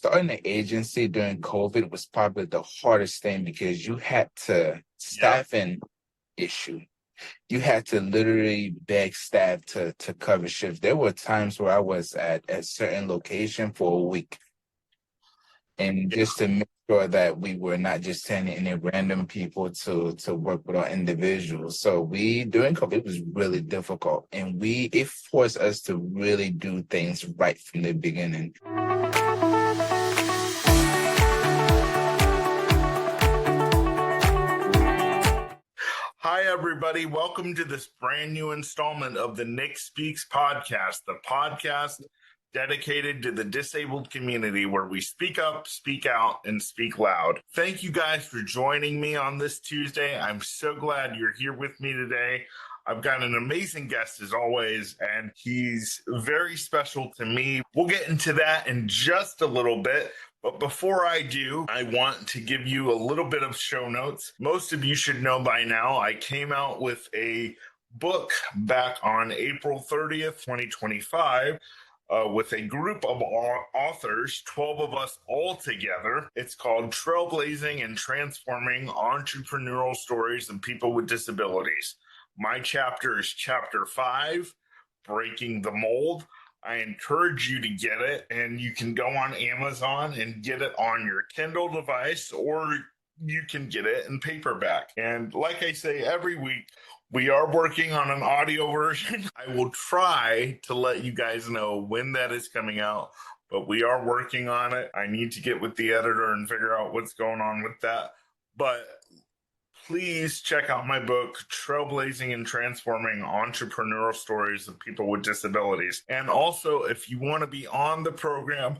starting an agency during COVID was probably the hardest thing because you had to Yep. staffing issue. You had to literally beg staff to cover shifts. There were times where I was at a certain location for a week, and Yeah. just to make sure that we were not just sending any random people to work with our individuals. So we during COVID it was really difficult, and it forced us to really do things right from the beginning. Hi, everybody. Welcome to this brand new installment of the Nick Speaks podcast, the podcast dedicated to the disabled community where we speak up, speak out, and speak loud. Thank you guys for joining me on this Tuesday. I'm so glad you're here with me today. I've got an amazing guest as always, and he's very special to me. We'll get into that in just a little bit. But before I do, I want to give you a little bit of show notes. Most of you should know by now, I came out with a book back on April 30th, 2025, with a group of authors, 12 of us all together. It's called Trailblazing and Transforming Entrepreneurial Stories of People with Disabilities. My chapter is Chapter 5, Breaking the Mold. I encourage you to get it, and you can go on Amazon and get it on your Kindle device, or you can get it in paperback. And like I say every week, we are working on an audio version. I will try to let you guys know when that is coming out, but we are working on it. I need to get with the editor and figure out what's going on with that. But please check out my book, Trailblazing and Transforming Entrepreneurial Stories of People with Disabilities. And also, if you want to be on the program,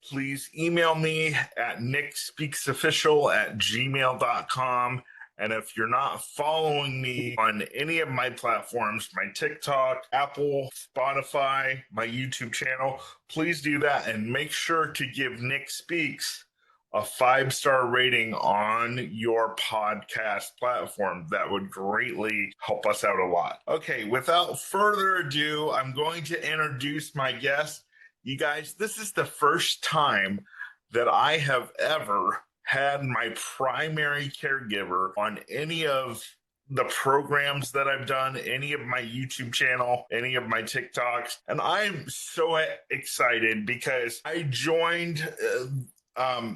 please email me at nickspeaksofficial@gmail.com. And if you're not following me on any of my platforms, my TikTok, Apple, Spotify, my YouTube channel, please do that and make sure to give Nick Speaks a 5-star rating on your podcast platform. That would greatly help us out a lot. Okay, without further ado, I'm going to introduce my guest. You guys, this is the first time that I have ever had my primary caregiver on any of the programs that I've done, any of my YouTube channel, any of my TikToks. And I'm so excited because I joined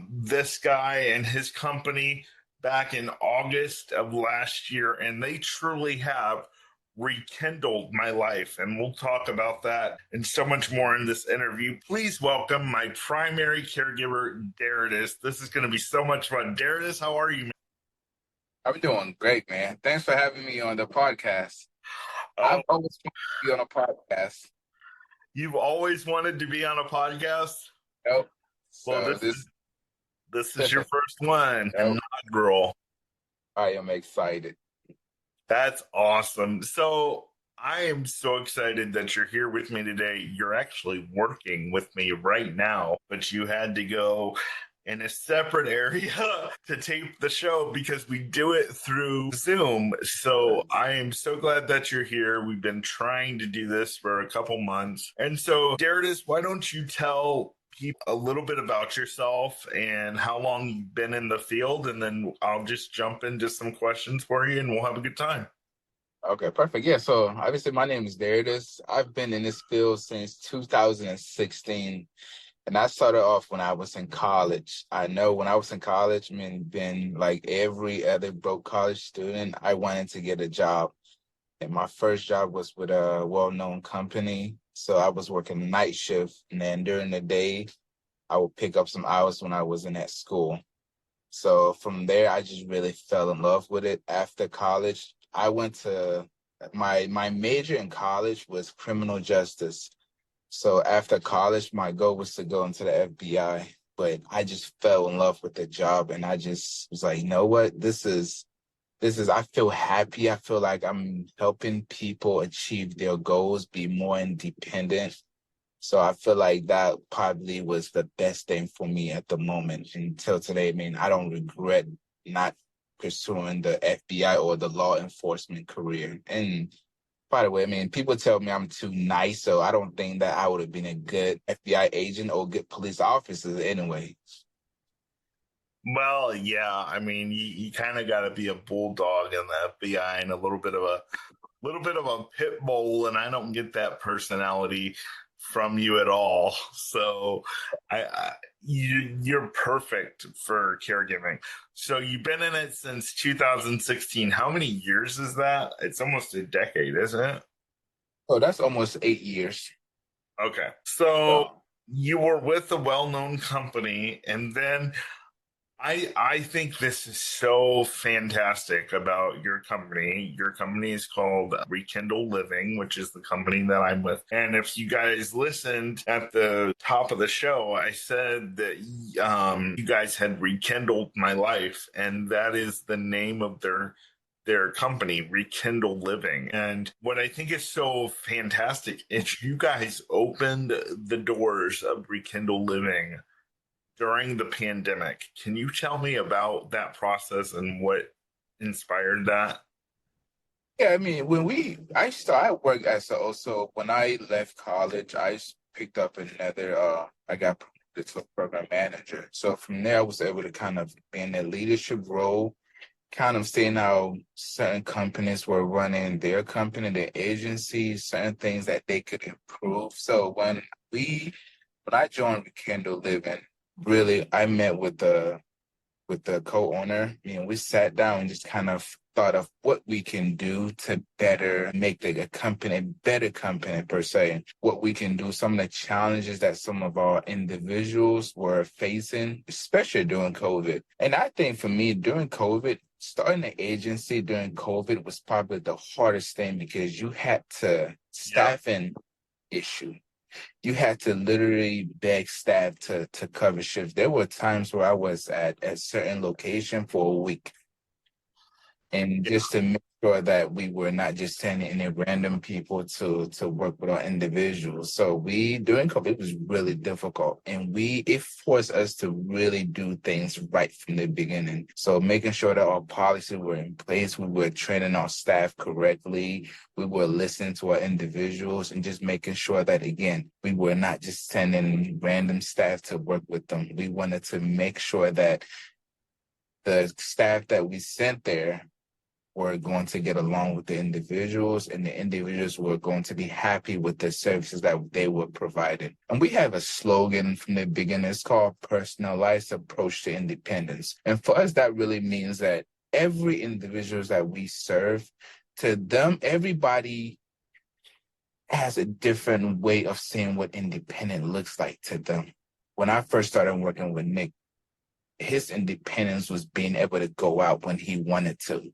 this guy and his company back in August of last year, and they truly have rekindled my life. And we'll talk about that and so much more in this interview. Please welcome my primary caregiver, Deritus. This is going to be so much fun. Deritus, how are you, man? I'm doing great, man. Thanks for having me on the podcast. Oh, I've always wanted to be on a podcast. you've always wanted to be on a podcast? Nope. Well, So this is your first one, Nope. inaugural. I am excited. That's awesome. So I am so excited that you're here with me today. You're actually working with me right now, but you had to go in a separate area to tape the show because we do it through Zoom. So I am so glad that you're here. We've been trying to do this for a couple months. And so, Deritus, why don't you tell people a little bit about yourself and how long you've been in the field, and then I'll just jump into some questions for you and we'll have a good time. Okay, perfect. Yeah, so obviously my name is Deritus. I've been in this field since 2016. And I started off when I was in college. I know when I was in college, been like every other broke college student, I wanted to get a job. And my first job was with a well-known company. So I was working night shift. And then during the day, I would pick up some hours when I was in at school. So from there, I just really fell in love with it. After college, I went to my major in college was criminal justice. So after college, my goal was to go into the FBI, but I just fell in love with the job, and I just was like, you know what? This is, I feel happy. I feel like I'm helping people achieve their goals, be more independent. So I feel like that probably was the best thing for me at the moment until today. I don't regret not pursuing the FBI or the law enforcement career. And By the way, I mean, people tell me I'm too nice, so I don't think that I would have been a good FBI agent or good police officer anyway. Well, yeah, I mean, you kind of got to be a bulldog in the FBI and a little bit of a pit bull, and I don't get that personality from you at all. So, you're perfect for caregiving. So you've been in it since 2016. How many years is that? It's almost a decade, isn't it? So that's almost 8 years. Okay. So So, you were with a well-known company, and then I think this is so fantastic about your company. Your company is called Rekindle Living, which is the company that I'm with. And if you guys listened at the top of the show, I said that you guys had rekindled my life, and that is the name of their company, Rekindle Living. And what I think is so fantastic is you guys opened the doors of Rekindle Living during the pandemic. Can you tell me about that process and what inspired that? yeah, I mean, I worked as also when I left college, picked up another, I got promoted to a program manager. So from there, I was able to kind of be in a leadership role, kind of seeing how certain companies were running their company, their agencies, certain things that they could improve. So when I joined Rekindle Living, really, I met with the co-owner. You know, we sat down and just kind of thought of what we can do to better make a company, better company per se. What we can do, some of the challenges that some of our individuals were facing, especially during COVID. And I think for me, during COVID, starting the agency during COVID was probably the hardest thing because you had to Yeah. staffing issue. You had to literally beg staff to cover shifts. There were times where I was at a certain location for a week, and just to make sure that we were not just sending any random people to work with our individuals. So we during COVID it was really difficult, and it forced us to really do things right from the beginning. So making sure that our policies were in place, we were training our staff correctly, we were listening to our individuals, and just making sure that again we were not just sending random staff to work with them. We wanted to make sure that the staff that we sent there were going to get along with the individuals, and the individuals were going to be happy with the services that they were providing. And we have a slogan from the beginning. It's called Personalized Approach to Independence. And for us, that really means that every individual that we serve, to them, everybody has a different way of seeing what independent looks like to them. When I first started working with Nick, his independence was being able to go out when he wanted to,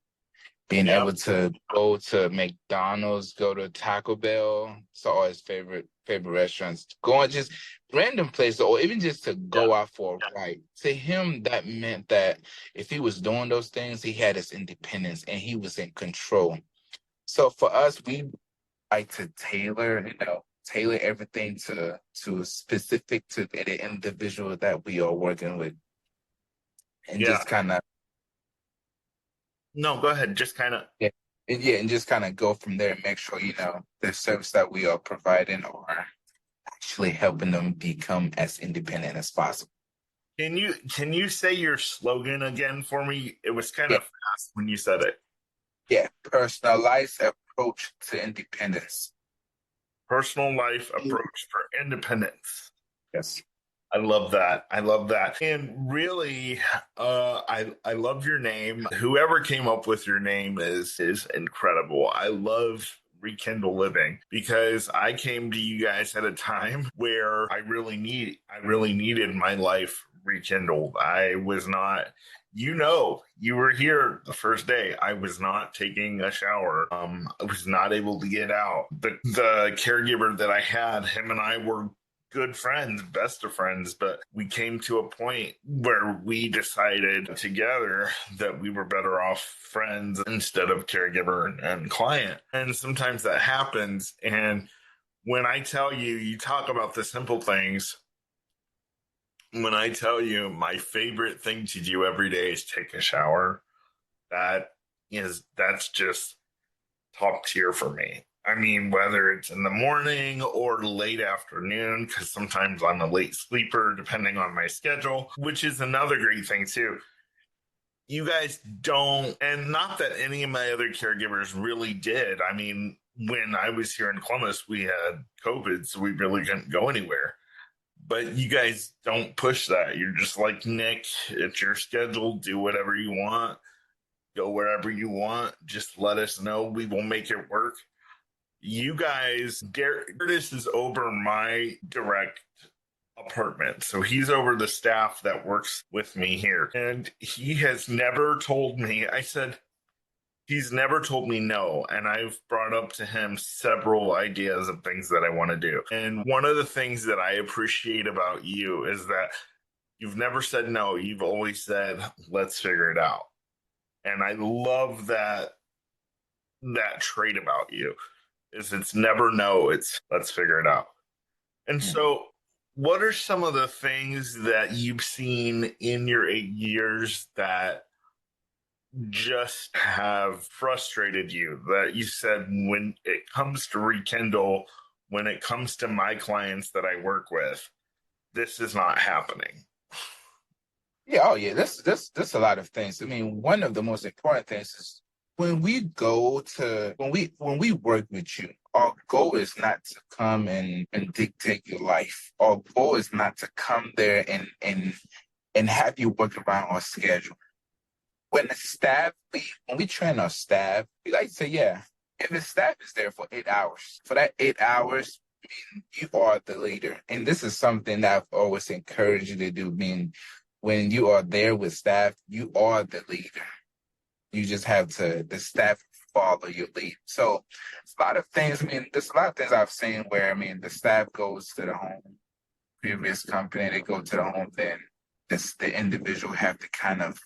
being Yeah. able to go to McDonald's, go to Taco Bell, so all his favorite restaurants, going just random places, or even just to Yeah. go out for a ride. To him, that meant that if he was doing those things, he had his independence and he was in control. So for us, we like to tailor everything to specific to the individual that we are working with, and Yeah. just kind of No, go ahead. Just kind of. yeah, and just kind of go from there and make sure the service that we are providing are actually helping them become as independent as possible. Can you say your slogan again for me? It was kind Yeah, of fast when you said it. yeah, personalized approach to independence. Personal life approach for independence. Yes. I love that. I love that. And really, I love your name. Whoever came up with your name is incredible. I love Rekindle Living because I came to you guys at a time where I really needed my life rekindled. I was not, you were here the first day. I was not taking a shower. I was not able to get out. The caregiver that I had, him and I were good friends, best of friends, but we came to a point where we decided together that we were better off friends instead of caregiver and client. And sometimes that happens. And when I tell you, you talk about the simple things. When I tell you my favorite thing to do every day is take a shower, that's just top tier for me. I mean, whether it's in the morning or late afternoon, because sometimes I'm a late sleeper depending on my schedule, which is another great thing too. You guys don't, and not that any of my other caregivers really did. I mean, when I was here in Columbus, we had COVID, so we really couldn't go anywhere. But you guys don't push that. You're just like, Nick, it's your schedule. Do whatever you want. Go wherever you want. Just let us know. We will make it work. You guys, Deritus is over my direct apartment. So he's over the staff that works with me here. And he has never told me, I said, he's never told me no. And I've brought up to him several ideas of things that I want to do. And one of the things that I appreciate about you is that you've never said no. You've always said, let's figure it out. And I love that trait about you is it's never no, it's let's figure it out. And so what are some of the things that you've seen in your 8 years that just have frustrated you, that you said, when it comes to Rekindle, when it comes to my clients that I work with, this is not happening? Yeah, oh yeah, that's a lot of things. I mean, one of the most important things is when we work with you, our goal is not to come and dictate your life. Our goal is not to come there and have you work around our schedule. When we train our staff, we like to say, yeah, if the staff is there for 8 hours, for that 8 hours, I mean, you are the leader. And this is something that I've always encouraged you to do. I mean, when you are there with staff, you are the leader. You just have the staff follow your lead. So it's a lot of things. I mean, there's a lot of things I've seen where, I mean, the staff goes to the home, previous company, they go to the home, then the individual have to kind of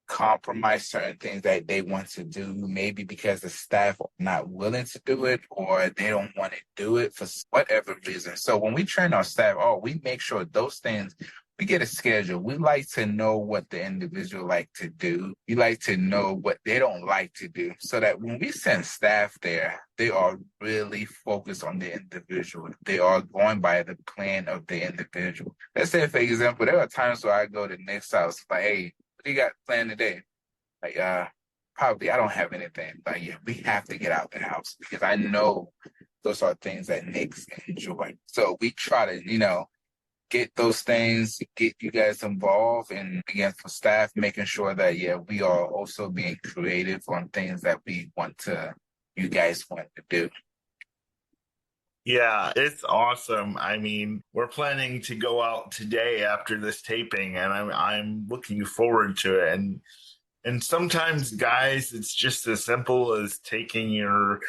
compromise certain things that they want to do, maybe because the staff are not willing to do it or they don't want to do it for whatever reason. So when we train our staff, we make sure those things, we get a schedule. We like to know what the individual like to do. We like to know what they don't like to do so that when we send staff there, they are really focused on the individual. They are going by the plan of the individual. Let's say, for example, there are times where I go to Nick's house, like, hey, what do you got planned today? Like, probably I don't have anything. But yeah, we have to get out the house because I know those are things that Nick's enjoy. So we try to, get those things, get you guys involved, and again for staff, making sure that we are also being creative on things that you guys want to do. Yeah, it's awesome. I mean, we're planning to go out today after this taping, and I'm looking forward to it. And sometimes, guys, it's just as simple as taking your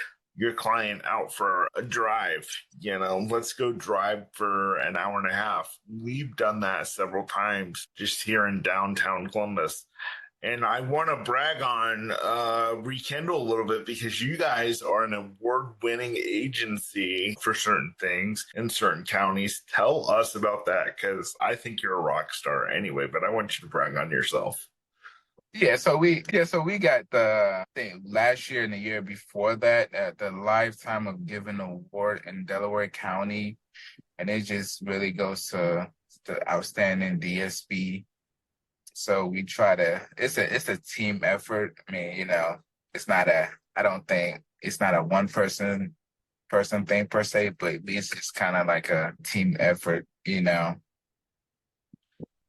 client out for a drive. Let's go drive for an hour and a half. We've done that several times just here in downtown Columbus. And I want to brag on Rekindle a little bit because you guys are an award-winning agency for certain things in certain counties. Tell us about that because I think you're a rock star anyway, but I want you to brag on yourself. So we got the thing last year and the year before that at the Lifetime of Giving Award in Delaware County, and it just really goes to the outstanding DSP. So we try to. It's a team effort. I mean, it's not I don't think it's not a one person thing per se, but it's just kind of like a team effort.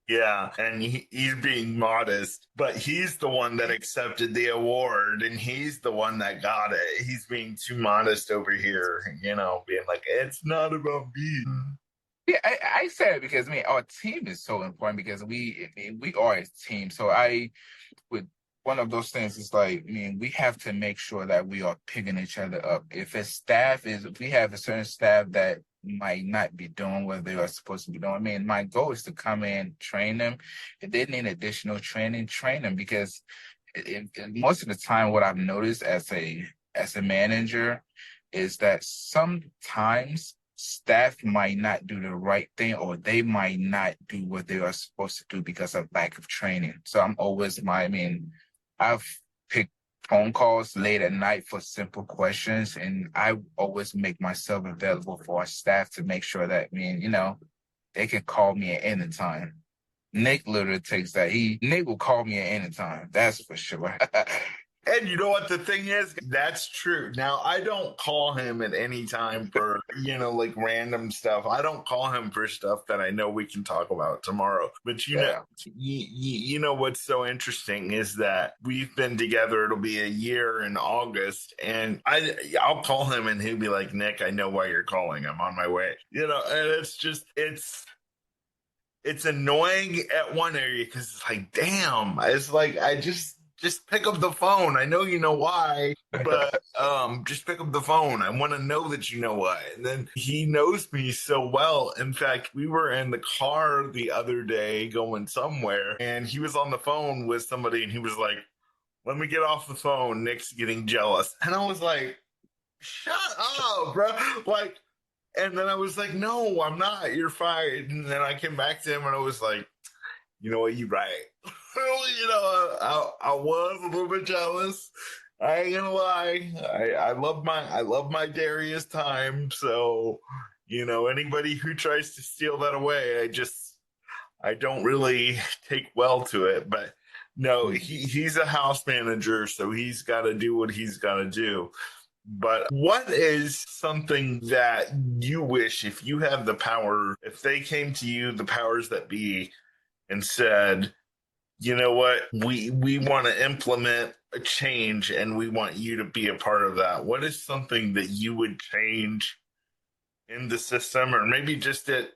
Yeah, and he's being modest, but he's the one that accepted the award and he's the one that got it. He's being too modest over here, being like, it's not about me. Yeah, I say it because our team is so important because we are a team. So with one of those things is like, we have to make sure that we are picking each other up. If we have a certain staff that might not be doing what they are supposed to be doing. My goal is to come in, train them. If they need additional training, train them because most of the time what I've noticed as a manager is that sometimes staff might not do the right thing or they might not do what they are supposed to do because of lack of training. So I'm always I've picked phone calls late at night for simple questions, and I always make myself available for our staff to make sure that, they can call me at any time. Nick literally takes that. Nick will call me at any time. That's for sure. And you know what the thing is? That's true. Now, I don't call him at any time for, like random stuff. I don't call him for stuff that I know we can talk about tomorrow. But Yeah. you know what's so interesting is that we've been together. It'll be a year in August, and I'll call him and he'll be like, "Nick, I know why you're calling. I'm on my way." And it's annoying at one area because it's like, damn, it's like I just pick up the phone. I know you know why, but just pick up the phone. I want to know that you know why. And then he knows me so well. In fact, we were in the car the other day going somewhere, and he was on the phone with somebody, and he was like, "Let me get off the phone. Nick's getting jealous." And I was like, "Shut up, bro!" Like, and then I was like, "No, I'm not. You're fired." And then I came back to him, and I was like, "You know what? You're right." I was a little bit jealous. I ain't gonna lie. I love my Darius time. So, anybody who tries to steal that away, I don't really take well to it. But no, he's a house manager, so he's got to do what he's got to do. But what is something that you wish, if you had the power, if they came to you, the powers that be, and said, "You know what, we want to implement a change and we want you to be a part of that." What is something that you would change in the system, or maybe just if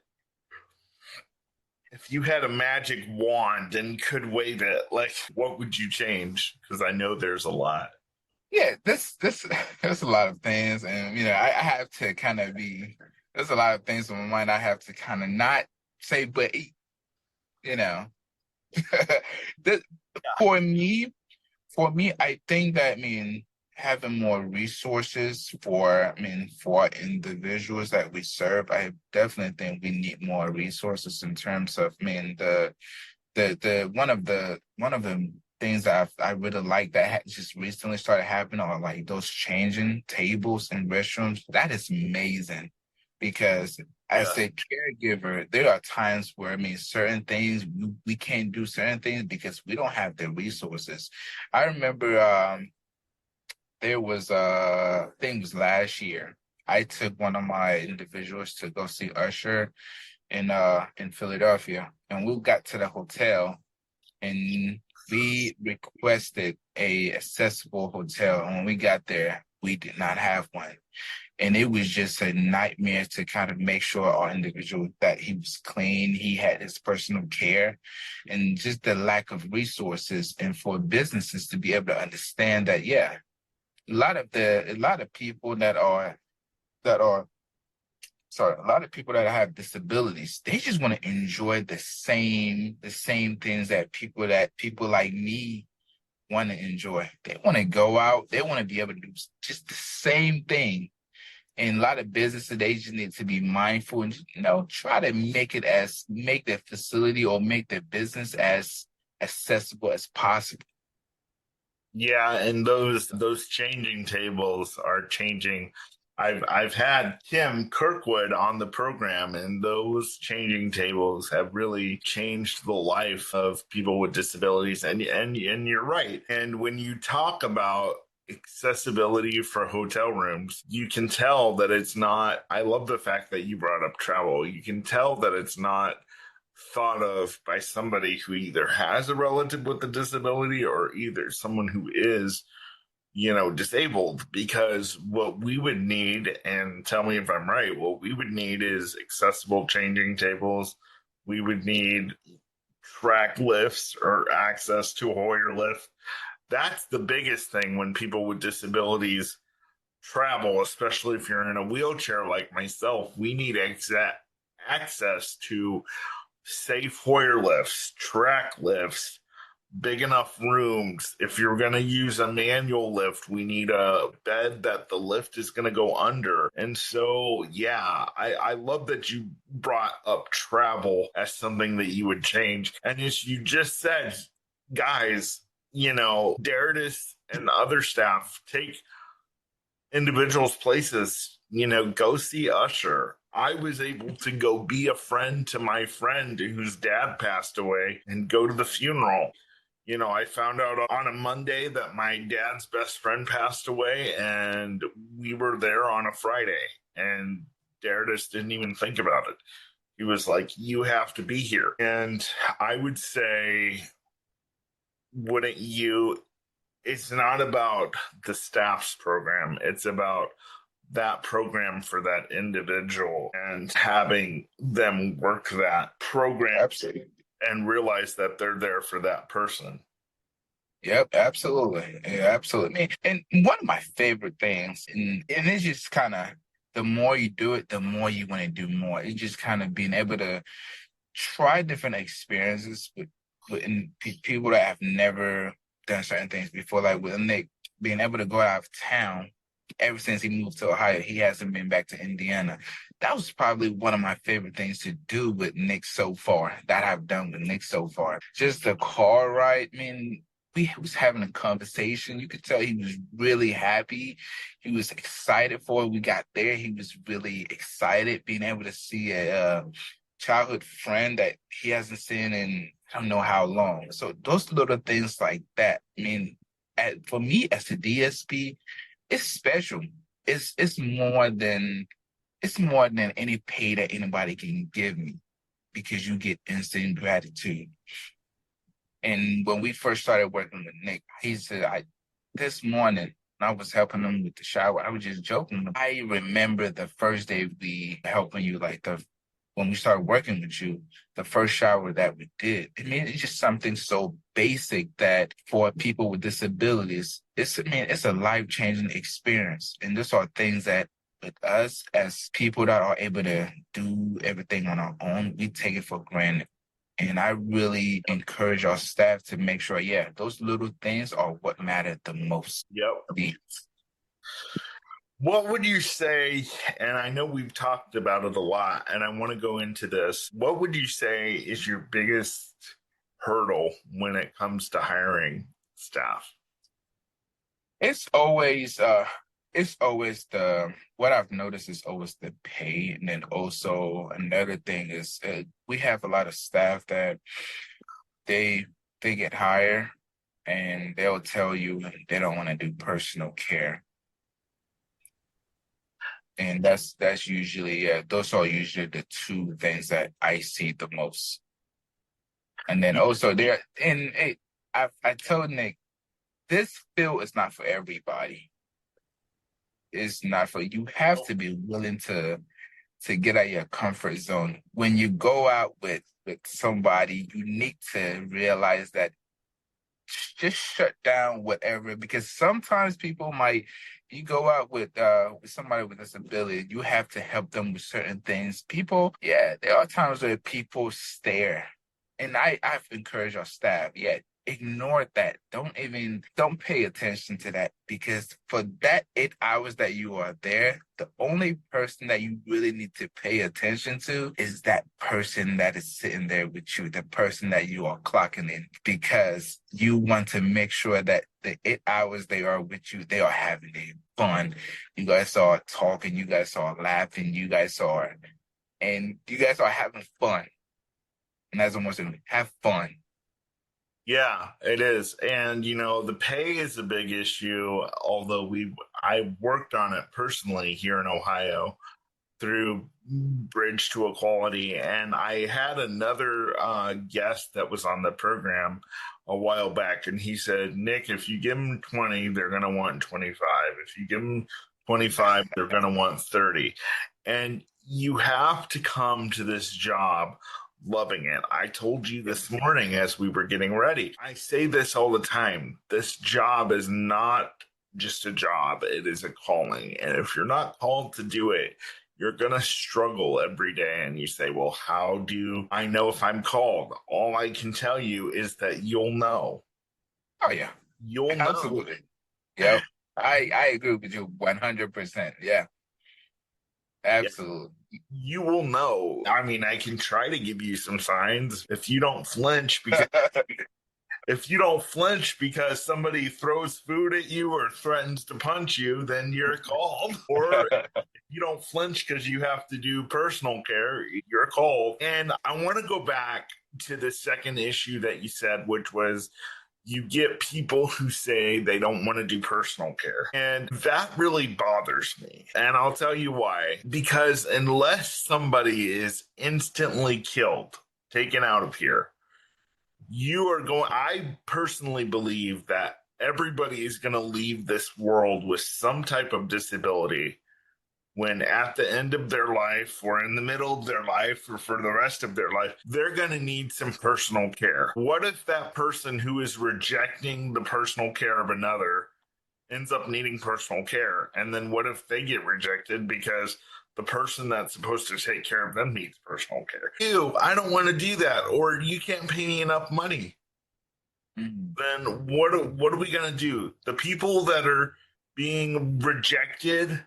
you had a magic wand and could wave it, like what would you change? Because I know there's a lot. Yeah, this there's a lot of things, and I have to kind of there's a lot of things in my mind I have to kind of not say, but you know. That for me, I think that having more resources for individuals that we serve, I definitely think we need more resources in terms of the one of the things that I really like that just recently started happening are like those changing tables in restrooms. That is amazing because as Yeah. a caregiver, there are times where certain things we can't do certain things because we don't have the resources. I remember there was things last year. I took one of my individuals to go see Usher in Philadelphia, and we got to the hotel and we requested a accessible hotel. And when we got there, we did not have one. And it was just a nightmare to kind of make sure our individual that he was clean, he had his personal care, and just the lack of resources. And for businesses to be able to understand that, yeah, a lot of people that are sorry, a lot of people that have disabilities, they just want to enjoy the same things that people like me want to enjoy. They want to go out, they want to be able to do just the same thing. And a lot of businesses, they just need to be mindful and try to make their facility or make their business as accessible as possible. Yeah, and those changing tables are changing. I've had Tim Kirkwood on the program, and those changing tables have really changed the life of people with disabilities. And you're right. And when you talk about accessibility for hotel rooms, you can tell that it's not. I love the fact that you brought up travel. You can tell that it's not thought of by somebody who either has a relative with a disability or either someone who is disabled, because what we would need, and tell me if I'm right, what we would need is accessible changing tables. We would need track lifts or access to a Hoyer lift. That's the biggest thing when people with disabilities travel, especially if you're in a wheelchair like myself. We need access to safe Hoyer lifts, track lifts, big enough rooms. If you're going to use a manual lift, we need a bed that the lift is going to go under. And so, yeah, I love that you brought up travel as something that you would change. And as you just said, guys, Deritus and other staff take individuals places, go see Usher. I was able to go be a friend to my friend whose dad passed away and go to the funeral. I found out on a Monday that my dad's best friend passed away, and we were there on a Friday, and Deritus didn't even think about it. He was like, "You have to be here." And I would say, wouldn't you? It's not about the staff's program, it's about that program for that individual and having them work that program. Absolutely. And realize that they're there for that person. Yep, absolutely. Yeah, absolutely. And one of my favorite things, and it's just kind of the more you do it, the more you want to do more. It's just kind of being able to try different experiences with people that have never done certain things before. Like with Nick being able to go out of town. Ever since he moved to Ohio, he hasn't been back to Indiana. That was probably one of my favorite things to do with Nick so far, that I've done with Nick so far. Just the car ride. I mean, we was having a conversation. You could tell he was really happy. He was excited for it. We got there. He was really excited being able to see a childhood friend that he hasn't seen in I don't know how long. So those little things like that. I mean, for me as a DSP, it's special. It's more than any pay that anybody can give me because you get instant gratitude. And when we first started working with Nick, he said, this morning I was helping him with the shower. I was just joking. I remember the first day we helping you, like when we started working with you, the first shower that we did. I mean, it's just something so basic that for people with disabilities, it's a life-changing experience. And those are things that with us as people that are able to do everything on our own, we take it for granted. And I really encourage our staff to make sure, yeah, those little things are what matter the most. Yep. What would you say, and I know we've talked about it a lot, and I want to go into this. What would you say is your biggest hurdle when it comes to hiring staff? It's always the what I've noticed is always the pay, and then also another thing is we have a lot of staff that they get hired and they'll tell you they don't want to do personal care. And that's usually those are usually the two things that I see the most. And then also there and I told Nick this field is not for everybody. It's not for you. Have to be willing to get out of your comfort zone. When you go out with somebody, you need to realize that just shut down whatever, because sometimes people might you go out with somebody with disability, you have to help them with certain things. People, yeah, there are times where people stare. And I've encouraged our staff, yeah, ignore that. Don't pay attention to that, because for that 8 hours that you are there, the only person that you really need to pay attention to is that person that is sitting there with you, the person that you are clocking in, because you want to make sure that the 8 hours they are with you, they are having fun. You guys are talking, you guys are laughing, you guys are having fun. And that's almost have fun. Yeah, it is. And the pay is a big issue, although I worked on it personally here in Ohio through Bridge to Equality. And I had another guest that was on the program a while back, and he said, Nick, if you give them 20, they're going to want 25. If you give them 25, they're going to want 30. And you have to come to this job loving it. I told you this morning as we were getting ready, I say this all the time. This job is not just a job, it is a calling. And if you're not called to do it, you're going to struggle every day. And you say, well, how do I know if I'm called? All I can tell you is that you'll know. Oh, yeah. You'll know. Absolutely. Yep. I agree with you 100%. Yeah. Absolutely. You will know. I mean, I can try to give you some signs if you don't flinch, because If you don't flinch because somebody throws food at you or threatens to punch you, then you're called. Or if you don't flinch because you have to do personal care, you're called. And I want to go back to the second issue that you said, which was you get people who say they don't want to do personal care. And that really bothers me. And I'll tell you why. Because unless somebody is instantly killed, taken out of here, I personally believe that everybody is going to leave this world with some type of disability when at the end of their life or in the middle of their life or for the rest of their life, they're going to need some personal care. What if that person who is rejecting the personal care of another ends up needing personal care? And then what if they get rejected because the person that's supposed to take care of them needs personal care? Ew, I don't want to do that. Or you can't pay me enough money. Then what are we going to do? The people that are being rejected,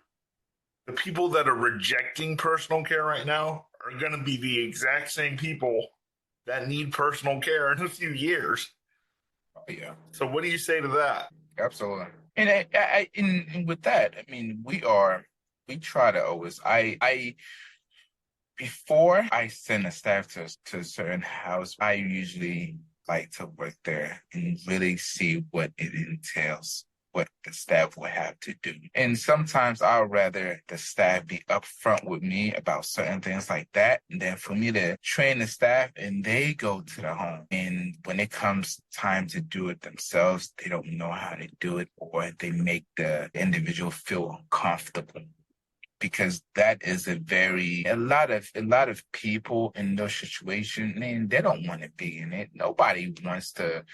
the people that are rejecting personal care right now are going to be the exact same people that need personal care in a few years. Yeah. So what do you say to that? Absolutely. And and with that, I mean, we try to always, before I send a staff to a certain house, I usually like to work there and really see what it entails, what the staff will have to do. And sometimes I'd rather the staff be upfront with me about certain things like that, and then for me to train the staff and they go to the home. And when it comes time to do it themselves, they don't know how to do it, or they make the individual feel uncomfortable. Because that is a lot of people in those situations, man, they don't want to be in it. Nobody wants a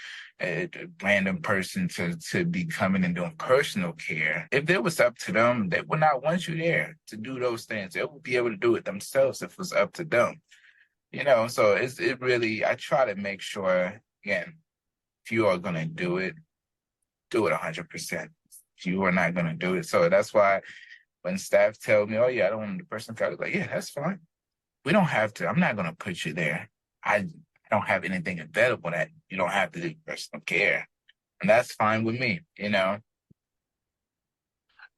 random person to be coming and doing personal care. If it was up to them, they would not want you there to do those things. They would be able to do it themselves if it was up to them. So it really, I try to make sure, again, if you are gonna do it 100%. If you are not gonna do it. So that's why when staff tell me, "Oh yeah, I don't want the personal care," like, "Yeah, that's fine. We don't have to. I'm not going to put you there. I don't have anything available that you don't have to do personal care, and that's fine with me."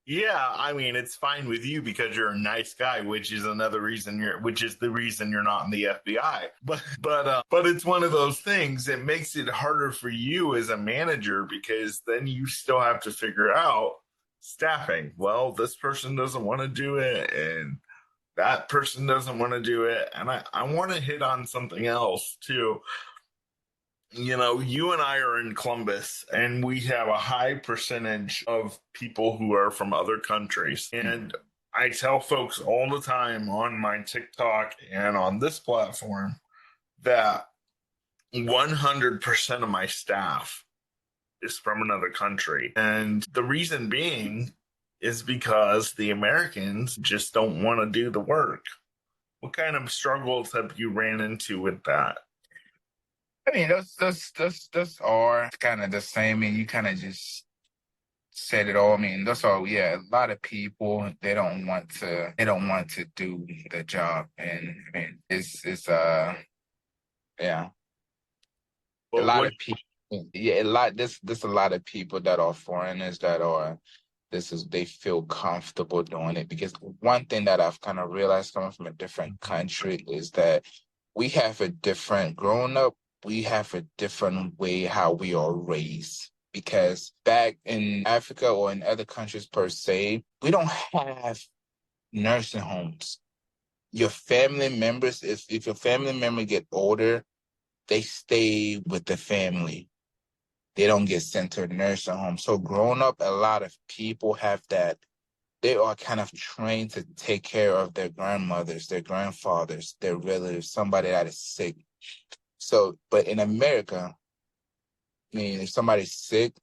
Yeah, I mean, it's fine with you because you're a nice guy, which is the reason you're not in the FBI. But it's one of those things that makes it harder for you as a manager because then you still have to figure out staffing. Well, this person doesn't want to do it, and that person doesn't want to do it. And I want to hit on something else too. You and I are in Columbus, and we have a high percentage of people who are from other countries. And I tell folks all the time on my TikTok and on this platform that 100% of my staff is from another country. And the reason being is because the Americans just don't want to do the work. What kind of struggles have you ran into with that? I mean, those are kind of the same, and you kind of just said it all. I mean, that's all. Yeah, a lot of people they don't want to do the job, and I mean, it's yeah, a But lot what of people. Yeah, a lot. This a lot of people that are foreigners that are they feel comfortable doing it because one thing that I've kind of realized coming from a different country is that growing up, we have a different way how we are raised. Because back in Africa or in other countries per se, we don't have nursing homes. Your family members, if your family member get older, they stay with the family. They don't get sent to a nursing home. So growing up, a lot of people have that. They are kind of trained to take care of their grandmothers, their grandfathers, their relatives, somebody that is sick. So, but in America, I mean, if somebody's sick,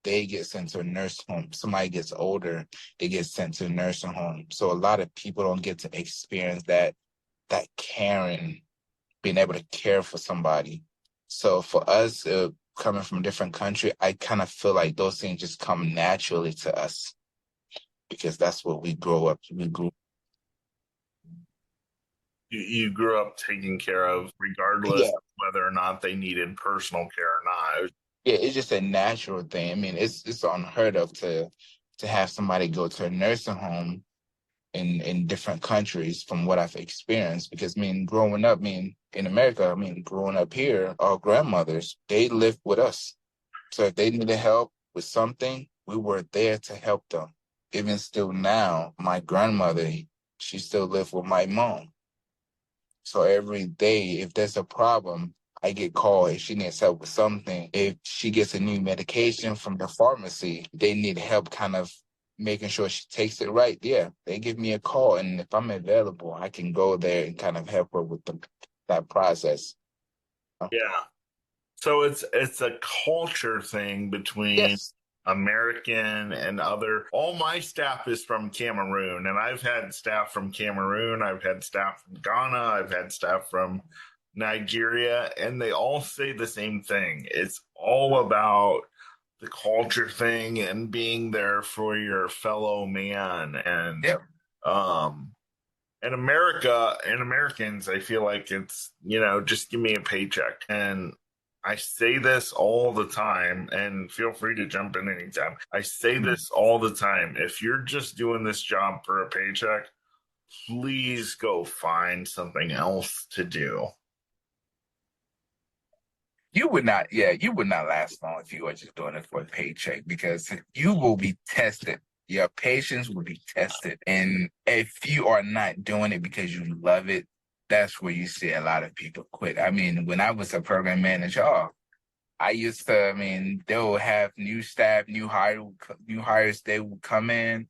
they get sent to a nursing home. Somebody gets older, they get sent to a nursing home. So a lot of people don't get to experience that caring, being able to care for somebody. So for us, coming from a different country, I kind of feel like those things just come naturally to us because that's what we grow up. We grew. you grew up taking care of, regardless Yeah, of whether or not they needed personal care or not. Yeah, it's just a natural thing. I mean, it's unheard of to have somebody go to a nursing home in different countries from what I've experienced. Because I mean, growing up, I mean, in America, I mean, growing up here, our grandmothers, they lived with us. So if they needed help with something, we were there to help them. Even still now, my grandmother, she still lives with my mom. So every day, if there's a problem, I get called if she needs help with something. If she gets a new medication from the pharmacy, they need help kind of making sure she takes it right. Yeah, they give me a call. And if I'm available, I can go there and kind of help her with that process. Yeah. So it's a culture thing between Yes. American and other. All my staff is from Cameroon, and I've had staff from Cameroon, I've had staff from Ghana, I've had staff from Nigeria, and they all say the same thing. It's all about the culture thing and being there for your fellow man. And Yep. um in America and Americans, I feel like it's, just give me a paycheck. And I say this all the time, and feel free to jump in anytime. I say this all the time. If you're just doing this job for a paycheck, please go find something else to do. You would not last long if you were just doing it for a paycheck because you will be tested. Your patience will be tested. And if you are not doing it because you love it, that's where you see a lot of people quit. I mean, when I was a program manager, I used to, I mean, they will have new staff, new hires, they will come in.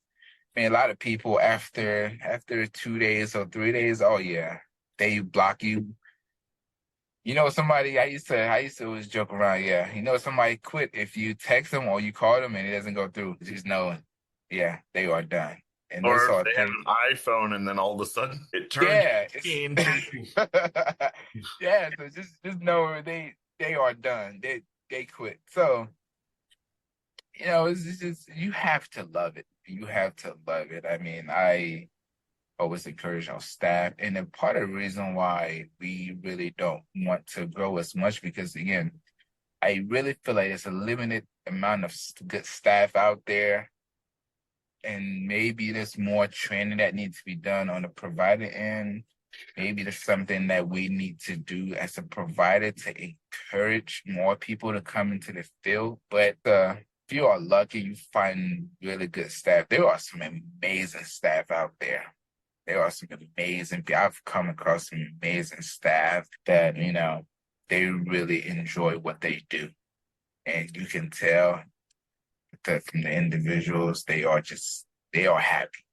I mean, a lot of people after 2 days or 3 days, oh yeah, they block you. Somebody I used to always joke around, yeah. Somebody quit if you text them or you call them and it doesn't go through. Just know, yeah, they are done. And Or those if are they have things. an iPhone and then all of a sudden it turns Yeah, into. yeah. So just know they are done. They quit. So it's just you have to love it. You have to love it. I mean, I always encourage our staff. And then part of the reason why we really don't want to grow as much because again, I really feel like there's a limited amount of good staff out there, and maybe there's more training that needs to be done on the provider end. Maybe there's something that we need to do as a provider to encourage more people to come into the field. But if you are lucky, you find really good staff. There are some amazing staff out there. There are some amazing. I've come across some amazing staff that they really enjoy what they do, and you can tell that from the individuals they are happy.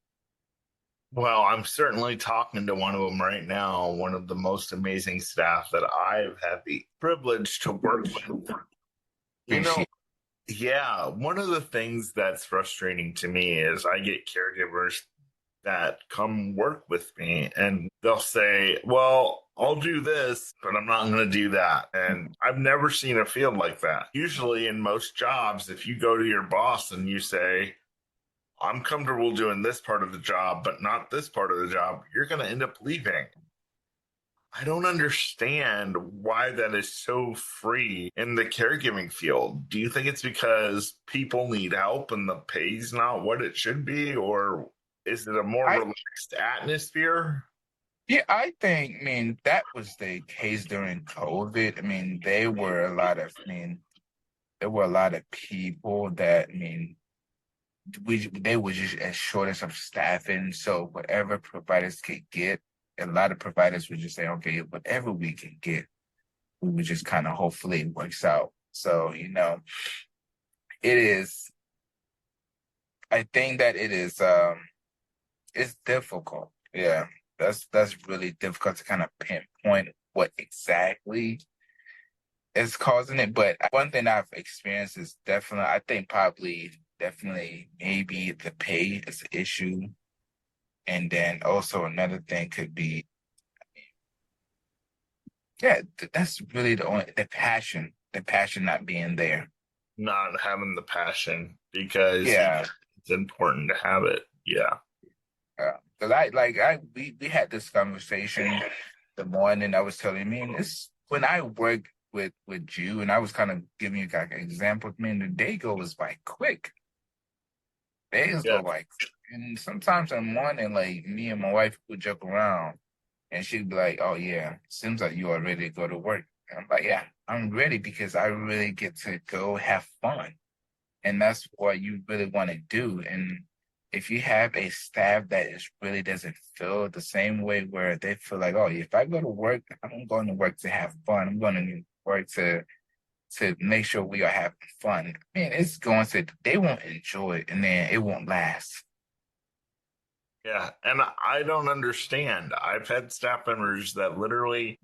Well, I'm certainly talking to one of them right now, one of the most amazing staff that I've had the privilege to work with. You know, Appreciate. yeah, one of the things that's frustrating to me is I get caregivers that come work with me and they'll say, well, I'll do this, but I'm not going to do that. And I've never seen a field like that. Usually, in most jobs, if you go to your boss and you say, I'm comfortable doing this part of the job, but not this part of the job, you're going to end up leaving. I don't understand why that is so free in the caregiving field. Do you think it's because people need help and the pay's not what it should be? Or is it a more I relaxed atmosphere? Yeah, I think. I mean, that was the case during COVID. I mean, there were a lot of people that. I mean, they were just a shortage of staffing. So whatever providers could get, a lot of providers would just say, okay, whatever we can get, we would just kind of hopefully it works out. So it is. I think that it is. It's difficult. Yeah, that's really difficult to kind of pinpoint what exactly is causing it. But one thing I've experienced is definitely, I think probably definitely maybe the pay is an issue. And then also another thing could be, yeah, that's really the passion not being there. Not having the passion because Yeah. it's important to have it. Yeah. Because we had this conversation the morning I was telling me, and this when I work with you, and I was kind of giving you like an example. Man, the day goes by quick. Days Yeah. go by quick. And sometimes in the morning, like me and my wife would joke around, and she'd be like, "Oh yeah, seems like you are ready to go to work." And I'm like, "Yeah, I'm ready because I really get to go have fun." And that's what you really want to do. And if you have a staff that is really doesn't feel the same way, where they feel like, oh, if I go to work, I'm going to work to have fun. I'm going to work to make sure we are having fun. Man, it's going to they won't enjoy it, and then it won't last. Yeah, and I don't understand. I've had staff members that literally,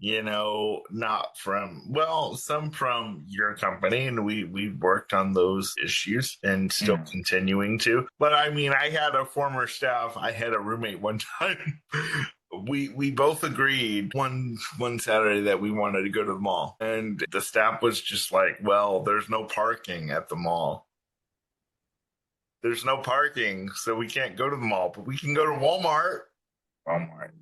not from, well, some from your company, and we've worked on those issues and still Mm. continuing to. But I mean, I had a former staff, I had a roommate one time. We both agreed one Saturday that we wanted to go to the mall, and the staff was just like, "Well, there's no parking at the mall." There's no parking, so we can't go to the mall, but we can go to Walmart. Walmart.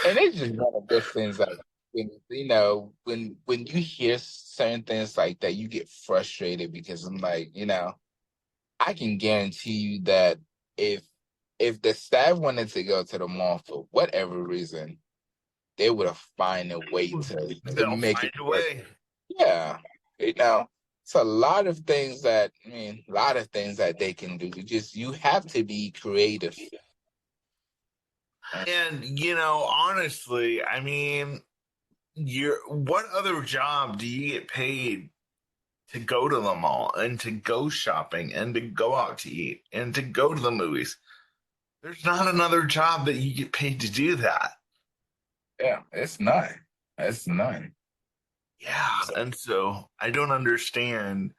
And it's just one of those things that when you hear certain things like that, you get frustrated because I'm like, I can guarantee you that if if the staff wanted to go to the mall for whatever reason, they would have find a way to They'll make it find a work. way. Yeah, you know, it's a lot of things that a lot of things that they can do. You have to be creative. And honestly, I mean, what other job do you get paid to go to the mall and to go shopping and to go out to eat and to go to the movies? There's not another job that you get paid to do that. Yeah, it's none. It's none. Yeah, and so I don't understand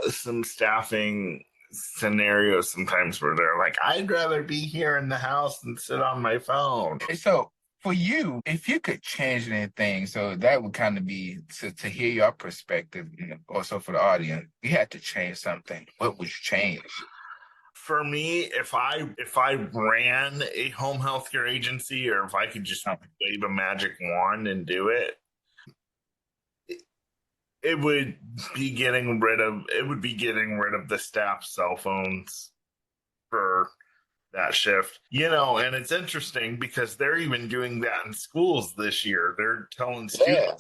some staffing scenarios sometimes where they're like, I'd rather be here in the house than sit on my phone. So for you, if you could change anything, so that would kind of be to hear your perspective, also for the audience, you had to change something. What was changed? For me, if I ran a home healthcare agency, or if I could just Um, wave a magic wand and do it, it would be getting rid of the staff cell phones for that shift. And it's interesting because they're even doing that in schools this year. yeah.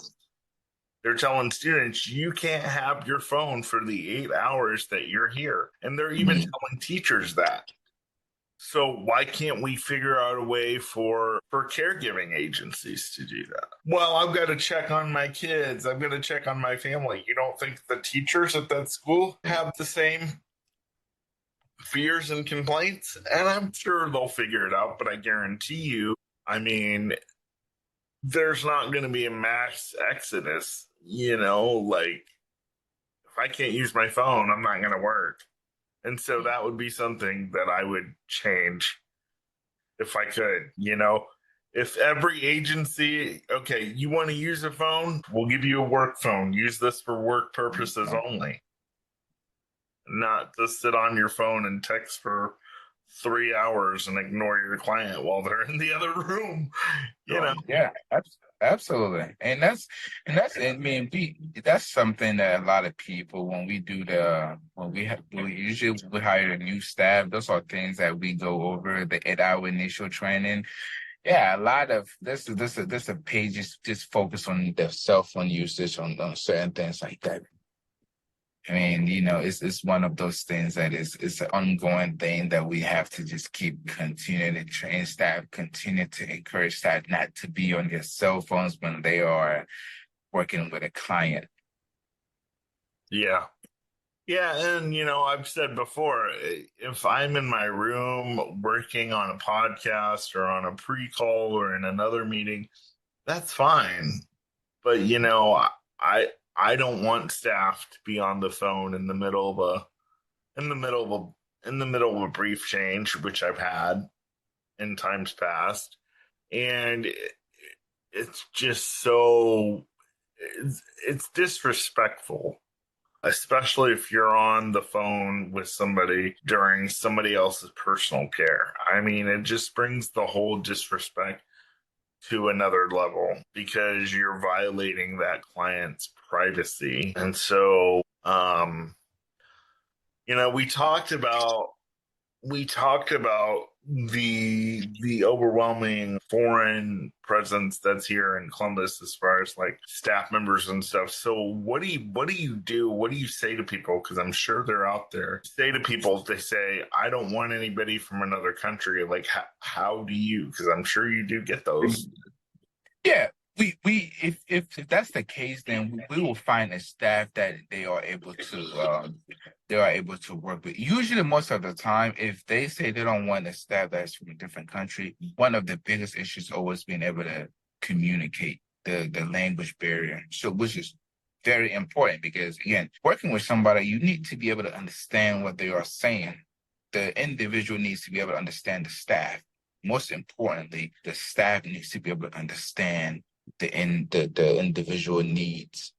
They're telling students you can't have your phone for the 8 hours that you're here. And they're even Mhm. telling teachers that. So why can't we figure out a way for caregiving agencies to do that? Well, I've got to check on my kids. I've got to check on my family. You don't think the teachers at that school have the same fears and complaints? And I'm sure they'll figure it out, but I guarantee you, I mean, there's not going to be a mass exodus, like if I can't use my phone, I'm not going to work. And so that would be something that I would change if I could, If every agency, okay, you want to use a phone, we'll give you a work phone. Use this for work purposes only. Not to sit on your phone and text for 3 hours and ignore your client while they're in the other room. Yeah, absolutely. That's something that a lot of people, when we do we usually we hire a new staff. Those are things that we go over at our initial training. Yeah, a lot of this a page just focus on the cell phone usage on certain things like that. It's one of those things that it's an ongoing thing that we have to just keep continuing to train staff, continue to encourage staff not to be on their cell phones when they are working with a client. Yeah. Yeah, and I've said before, if I'm in my room working on a podcast or on a pre-call or in another meeting, that's fine. But I don't want staff to be on the phone in the middle of a brief change, which I've had in times past, and it's just so it's disrespectful, especially if you're on the phone with somebody during somebody else's personal care. I mean, it just brings the whole disrespect. to another level because you're violating that client's privacy. And so, we talked about the overwhelming foreign presence that's here in Columbus as far as like staff members and stuff. So what do you do? What do you say to people? Because I'm sure they're out there. Say to people, they say, I don't want anybody from another country. Like how do you? Because I'm sure you do get those. Yeah, we if that's the case, then we will find a staff that they are able to work with. Usually, most of the time, if they say they don't want a staff that's from a different country, one of the biggest issues always being able to communicate the language barrier. So, which is very important because again, working with somebody, you need to be able to understand what they are saying. The individual needs to be able to understand the staff. Most importantly, the staff needs to be able to understand the individual needs.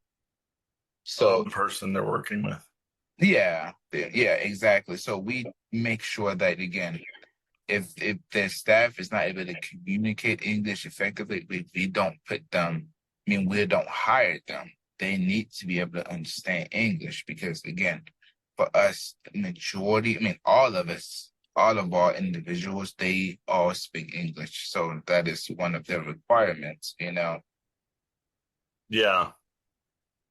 So The person they're working with. yeah, exactly. So we make sure that again, if the staff is not able to communicate English effectively, we don't put them. I mean, we don't hire them. They need to be able to understand English because again, for us, the majority, I mean, all of us, all of our individuals, they all speak English. So that is one of their requirements, you know. Yeah.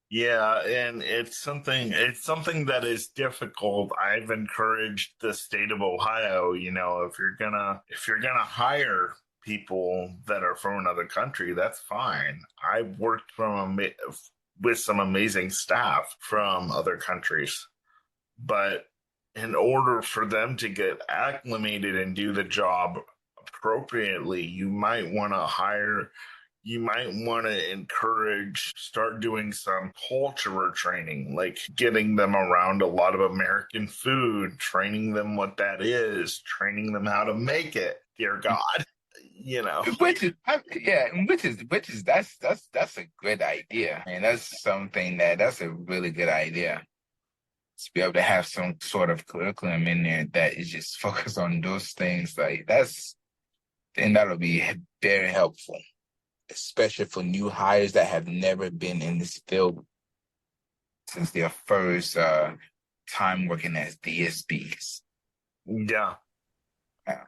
Yeah, and it's something that is difficult. I've encouraged the state of Ohio, if you're gonna hire people that are from another country, that's fine. I've worked with some amazing staff from other countries, but in order for them to get acclimated and do the job appropriately, you might want to start doing some culture training, like getting them around a lot of American food, training them what that is, training them how to make it. Dear God, you know. Which is that's a good idea. I mean, that's a really good idea. To be able to have some sort of curriculum in there that is just focused on those things, like then that'll be very helpful, especially for new hires that have never been in this field since their first time working as DSPs. Yeah. Uh,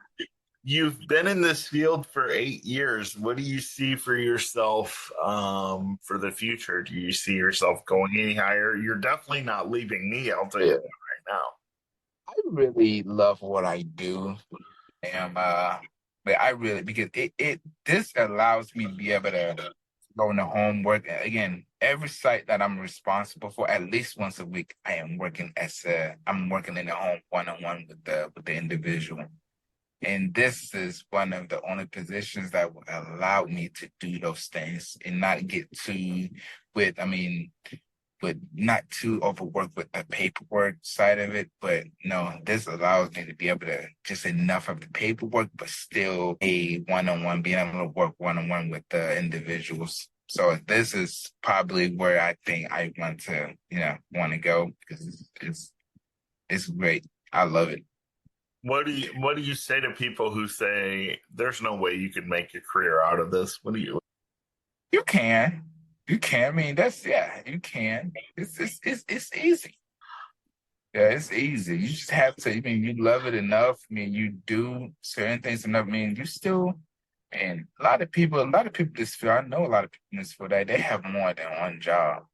You've been in this field for 8 years. What do you see for yourself for the future? Do you see yourself going any higher? You're definitely not leaving me, I'll tell you yeah, that right now. I really love what I do. And but I really because it this allows me to be able to go into homework. Again, every site that I'm responsible for, at least once a week, I'm working in the home one-on-one with the individual. And this is one of the only positions that will allow me to do those things and not get too with, I mean, but not too overworked with the paperwork side of it. But no, this allows me to be able to just enough of the paperwork, but still a one-on-one, being able to work one-on-one with the individuals. So this is probably where I think I want to go because it's great. I love it. What do you say to people who say there's no way you could make a career out of this? What do you You can. You can. I mean, you can. It's easy. Yeah, it's easy. You just have to, I mean, you love it enough. I mean, you do certain things enough. I mean, you still, and a lot of people just feel, I know a lot of people in this field that they have more than one job.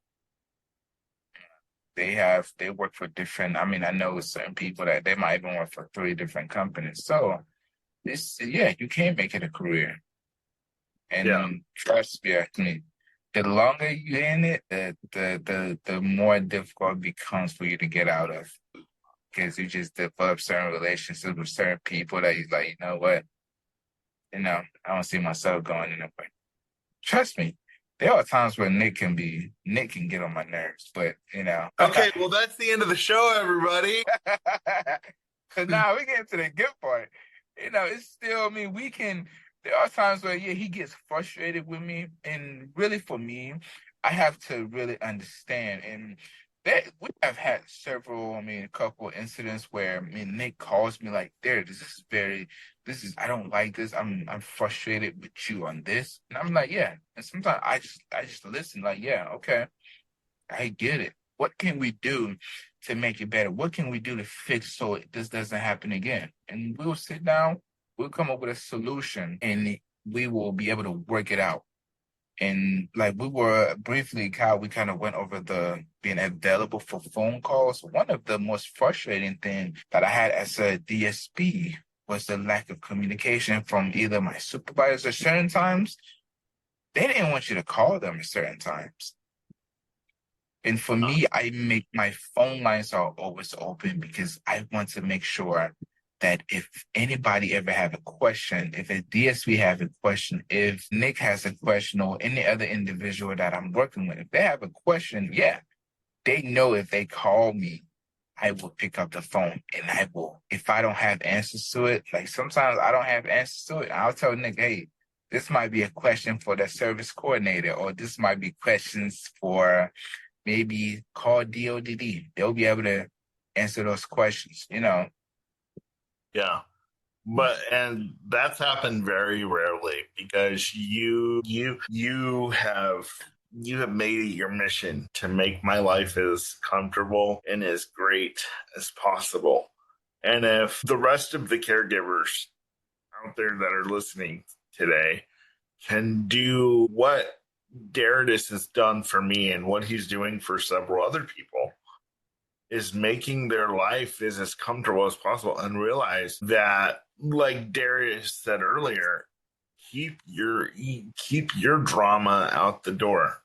They work for different, I mean, I know certain people that they might even work for three different companies. So yeah, you can make it a career. Yeah. And trust me, I mean, the longer you're in it, the more difficult it becomes for you to get out of. Because you just develop certain relationships with certain people that you're like, you know what? I don't see myself going anywhere. Trust me, there are times where Nick can get on my nerves, but Okay, well that's the end of the show, everybody. so now we get to the good part. It's still, I mean, there are times where, yeah, he gets frustrated with me. And really for me, I have to really understand. And we have had several, I mean, a couple incidents where, I mean, Nick calls me like, this I don't like this. I'm frustrated with you on this. And I'm like, yeah. And sometimes I just listen like, yeah, okay, I get it. What can we do to make it better? What can we do to fix so this doesn't happen again? And we'll sit down, we'll come up with a solution, and we will be able to work it out. And like we were briefly, Kyle, we kind of went over the being available for phone calls. One of the most frustrating things that I had as a DSP was the lack of communication from either my supervisors at certain times. They didn't want you to call them at certain times. And for me, I make my phone lines are always open because I want to make sure that if anybody ever have a question, if a DSP have a question, if Nick has a question or any other individual that I'm working with, if they have a question, yeah, they know if they call me, I will pick up the phone and I will, if I don't have answers to it, like sometimes I don't have answers to it, I'll tell Nick, hey, this might be a question for the service coordinator, or this might be questions for maybe call DODD. They'll be able to answer those questions, you know. Yeah. And that's happened very rarely because you have made it your mission to make my life as comfortable and as great as possible. And if the rest of the caregivers out there that are listening today can do what Deritus has done for me and what he's doing for several other people, is making their life as comfortable as possible, and realize that, like Darius said earlier, keep your drama out the door.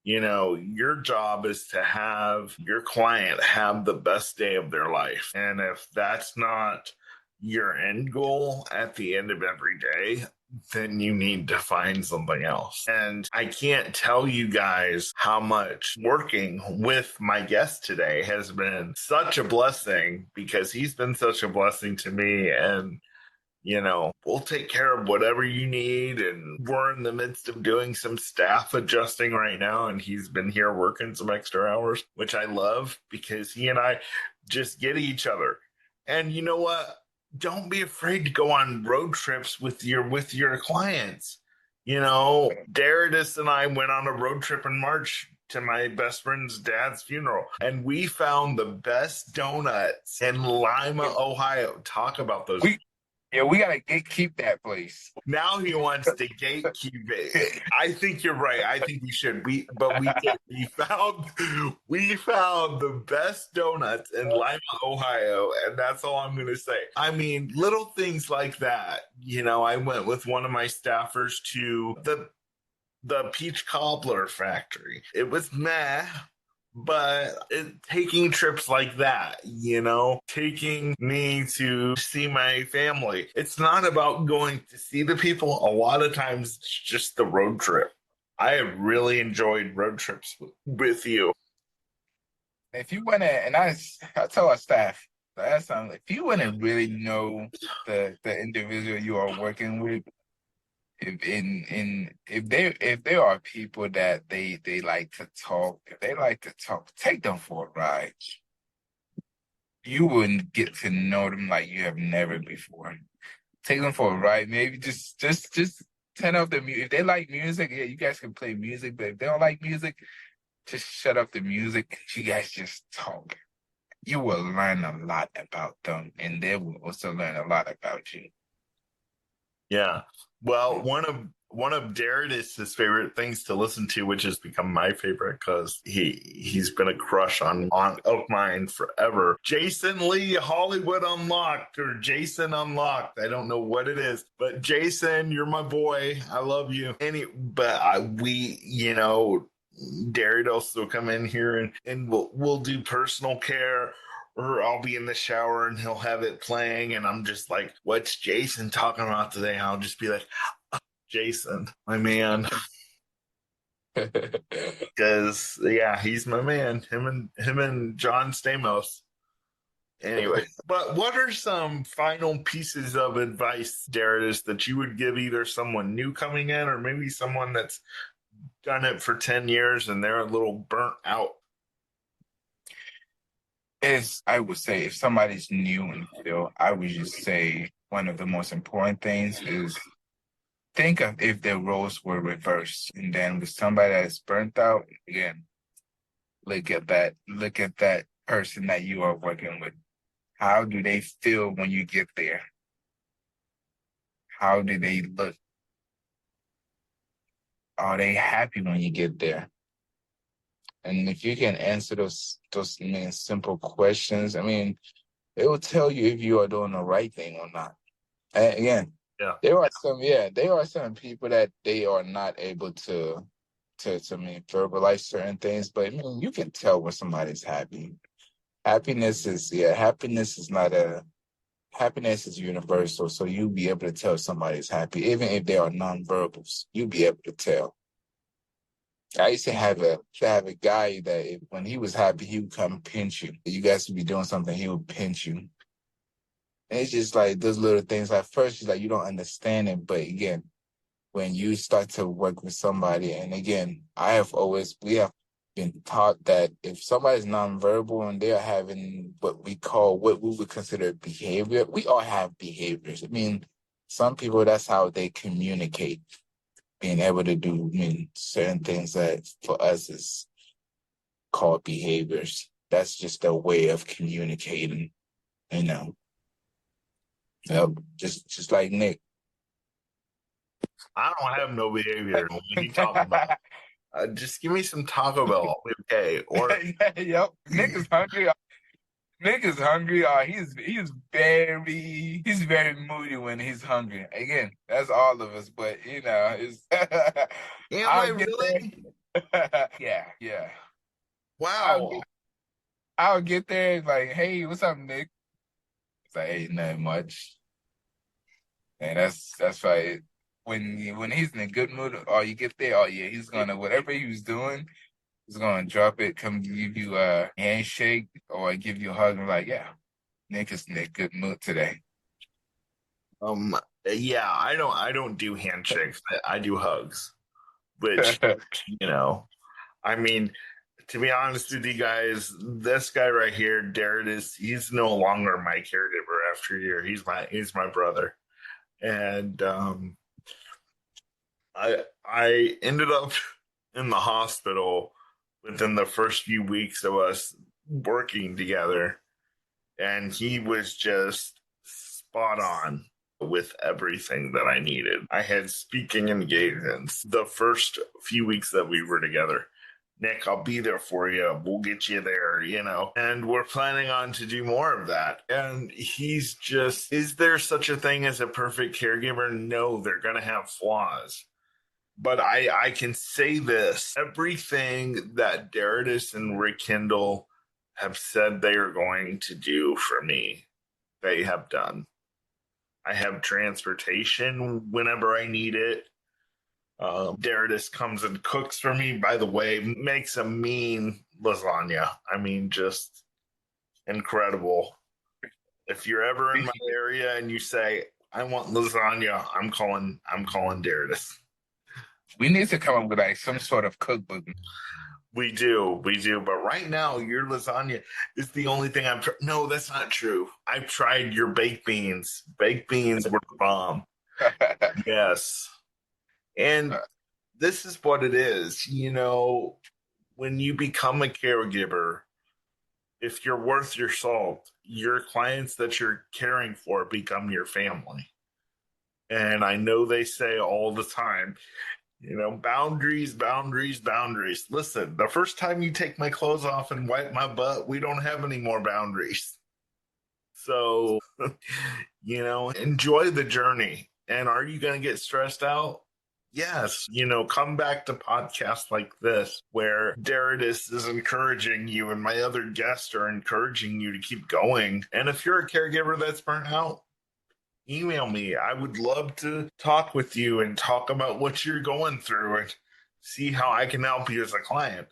You know, your job is to have your client have the best day of their life. And if that's not your end goal at the end of every day, then you need to find something else. And I can't tell you guys how much working with my guest today has been such a blessing, because he's been such a blessing to me. And we'll take care of whatever you need. And we're in the midst of doing some staff adjusting right now. And he's been here working some extra hours, which I love, because he and I just get each other. And you know what? Don't be afraid to go on road trips with your clients. Deritus and I went on a road trip in March to my best friend's dad's funeral, and we found the best donuts in Lima, Ohio. Talk about those. We gotta gatekeep that place. Now he wants to gatekeep it. I think you're right. I think we should. We did. We found the best donuts in Lima, Ohio, and that's all I'm gonna say. I mean, little things like that. I went with one of my staffers to the peach cobbler factory. It was meh. But taking trips like that, taking me to see my family, it's not about going to see the people. A lot of times it's just the road trip. I have really enjoyed road trips with you. If you want to, and I tell our staff last time, if you want to really know the individual you are working with, if there are people that they like to talk, if they like to talk, take them for a ride. You wouldn't get to know them like you have never before. Take them for a ride. Maybe just turn off the music. If they like music, yeah, you guys can play music. But if they don't like music, just shut up the music. You guys just talk. You will learn a lot about them, and they will also learn a lot about you. Yeah. Well, one of Deritus's favorite things to listen to, which has become my favorite because he's been a crush on of mine forever. Jason Lee, Hollywood Unlocked, or Jason Unlocked. I don't know what it is, but Jason, you're my boy. I love you. Deritus will come in here and we'll do personal care. Or I'll be in the shower and he'll have it playing, and I'm just like, what's Jason talking about today? And I'll just be like, oh, Jason, my man. Because he's my man. Him and John Stamos. Anyway, but what are some final pieces of advice, Deritus, that you would give either someone new coming in or maybe someone that's done it for 10 years and they're a little burnt out? is, I would say, if somebody's new in the field, I would just say one of the most important things is think of if their roles were reversed. And then with somebody that's burnt out, again, look at that person that you are working with. How do they feel when you get there? How do they look? Are they happy when you get there? And if you can answer those simple questions, I mean, it will tell you if you are doing the right thing or not. And again, Yeah. there are some people that they are not able to verbalize certain things, but I mean, you can tell when somebody's happy. Happiness is not a happiness is universal, so you'll be able to tell somebody's happy, even if they are nonverbals. You'll be able to tell. I used to have a guy that when he was happy, he would come pinch you. You guys would be doing something, he would pinch you. And it's just like those little things. At first, it's like you don't understand it, but again, when you start to work with somebody, and again, we have been taught that if somebody's nonverbal and they are having what we would consider behavior, we all have behaviors. I mean, some people, that's how they communicate, being able to do, certain things that for us is called behaviors. That's just a way of communicating, you know. Yep, just like Nick. I don't have no behavior. What are you talking about? Just give me some Taco Bell, okay? Or Yep, Nick is hungry. Nick is hungry. He's very moody when he's hungry. Again, that's all of us, but it's am I I'll get really? there. Yeah. I'll Wow. get I'll get there like, hey, what's up, Nick? It's like, hey, nothing much. And that's right. When he's in a good mood, or you get there, oh yeah, he's gonna whatever he was doing, he's gonna drop it, come give you a handshake or give you a hug, and like, yeah, Nick is in a good mood today. Um. Yeah, I don't do handshakes. I do hugs, which you know. I mean, to be honest with you guys, this guy right here, Deritus, he's no longer my caregiver after a year. He's my brother, and I ended up in the hospital within the first few weeks of us working together, and he was just spot on with everything that I needed. I had speaking engagements the first few weeks that we were together. Nick, I'll be there for you. We'll get you there, And we're planning on to do more of that. And he's just, is there such a thing as a perfect caregiver? No, they're going to have flaws. But I can say this, everything that Deritus and Rekindle have said they are going to do for me, they have done. I have transportation whenever I need it. Deritus comes and cooks for me. By the way, makes a mean lasagna. I mean, just incredible. If you're ever in my area and you say I want lasagna, I'm calling Deritus. We need to come up with like some sort of cookbook. We do. But right now, your lasagna is the only thing I'm. No, that's not true. I've tried your baked beans. Baked beans were the bomb. Yes. And this is what it is. When you become a caregiver, if you're worth your salt, your clients that you're caring for become your family. And I know they say all the time, boundaries, boundaries, boundaries. Listen, the first time you take my clothes off and wipe my butt, we don't have any more boundaries. So, enjoy the journey. And are you going to get stressed out? Yes. Come back to podcasts like this where Deritus is encouraging you and my other guests are encouraging you to keep going. And if you're a caregiver that's burnt out, email me. I would love to talk with you and talk about what you're going through and see how I can help you as a client.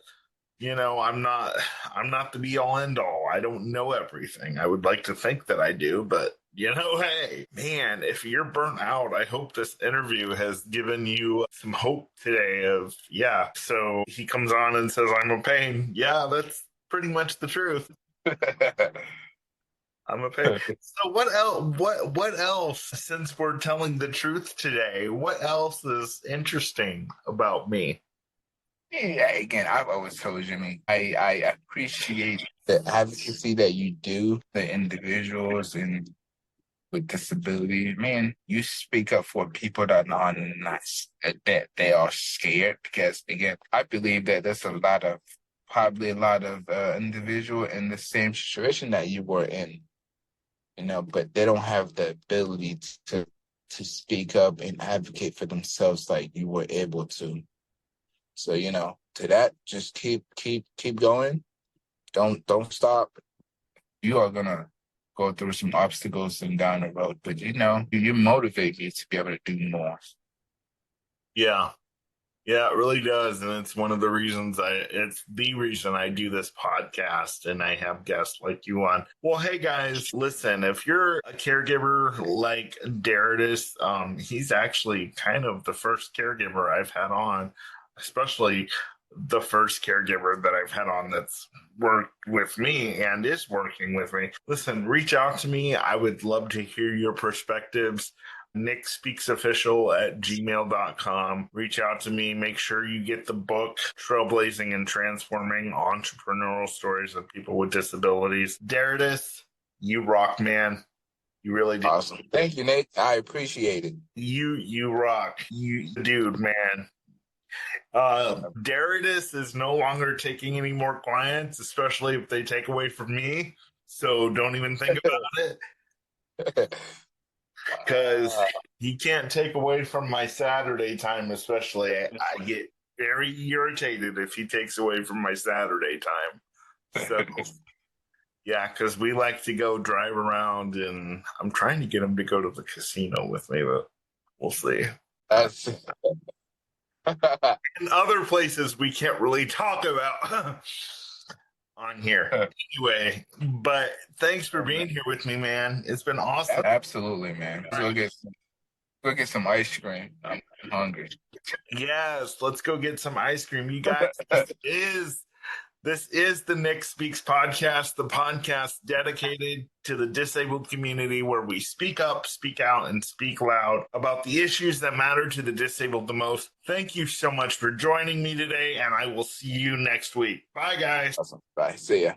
I'm not the be all end all. I don't know everything. I would like to think that I do, but hey, man, if you're burnt out, I hope this interview has given you some hope today of, yeah. So he comes on and says, I'm a pain. Yeah, that's pretty much the truth. I'm a pig. So what else? What else? Since we're telling the truth today, what else is interesting about me? Yeah, again, I've always told you, I appreciate the advocacy that you do, the individuals and with disability. Man, you speak up for people that are not, that they are scared because, again, I believe that there's probably a lot of individual in the same situation that you were in, but they don't have the ability to speak up and advocate for themselves like you were able to. So, to that, just keep going. Don't stop. You are gonna go through some obstacles and down the road, but you motivate me to be able to do more. Yeah. Yeah, it really does. And it's one of the reasons it's the reason I do this podcast and I have guests like you on. Well, hey guys, listen, if you're a caregiver like Deritus, he's actually kind of the first caregiver I've had on, especially the first caregiver that I've had on that's worked with me and is working with me. Listen, reach out to me. I would love to hear your perspectives. nickspeaksofficial@gmail.com. Reach out to me. Make sure you get the book, Trailblazing and Transforming Entrepreneurial Stories of People with Disabilities. Deritus, you rock, man. You really do. Awesome. Thank you, Nate. I appreciate it. You rock. You dude, man. Deritus is no longer taking any more clients, especially if they take away from me. So don't even think about it. Because he can't take away from my Saturday time, especially. I get very irritated if he takes away from my Saturday time. So, yeah, because we like to go drive around, and I'm trying to get him to go to the casino with me, but we'll see. That's And other places we can't really talk about on here. Anyway, but thanks for being here with me, man. It's been awesome. Absolutely, man. Go get some ice cream. I'm hungry. Yes, let's go get some ice cream. You guys, this is the Nick Speaks podcast, the podcast dedicated to the disabled community where we speak up, speak out, and speak loud about the issues that matter to the disabled the most. Thank you so much for joining me today, and I will see you next week. Bye, guys. Awesome. Bye. See ya.